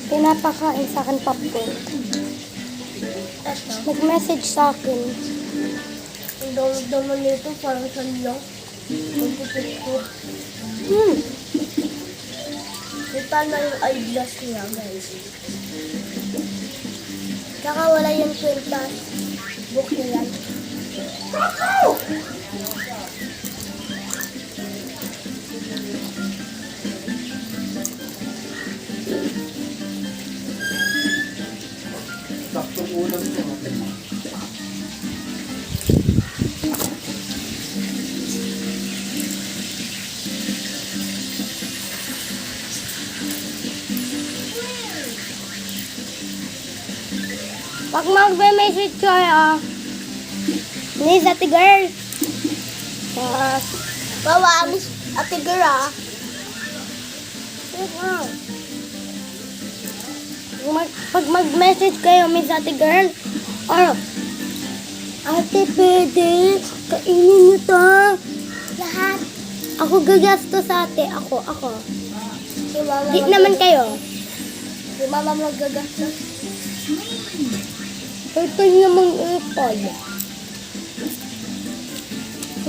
Pinapakain sa akin popcorn. Nag-message sa akin. Ang dami nito parang sanyo. Magpipit ko. Kita na yung eyeglass niya, guys. Tsaka wala yung kwintas. Book niya yan. Saktong ulam ko. Pag magbe-message kayo, ni sa ate girl. Bawa, miss ate girl ah. Pag mag-message kayo, miss ate girl, ate, pwede, kainin nyo to. Lahat. Ako gagasto sa ate. Ako. Si mama Di naman kayo. Si mama magagastos. Ito namang ipod.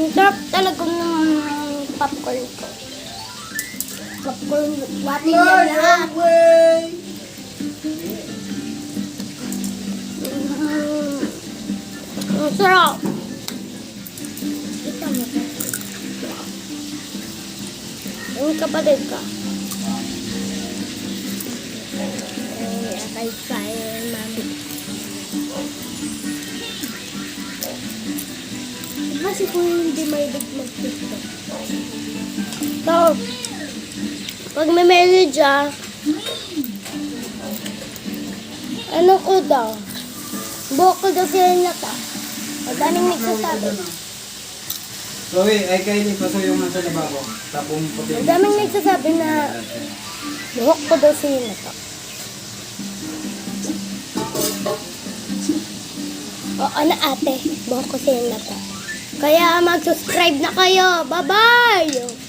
Ang sarap talaga ng popcorn ko. Popcorn, wating yan lahat. Ang sarap. Kita mo ba? Ang kapatid ka. Ay, kaya mami. Diba si Kuya hindi mahilig mag-tiktok? So, pag may message ano ko daw? Buhok ko daw sila nata. Madaming nagsasabi. Chloe, ay kayo ni paso yung nasa lababo. Tapong puti. Madaming nagsasabi na buhok ko daw sila nata. Oo na ate, buhok ko sila nata. Kaya mag-subscribe na kayo. Bye-bye!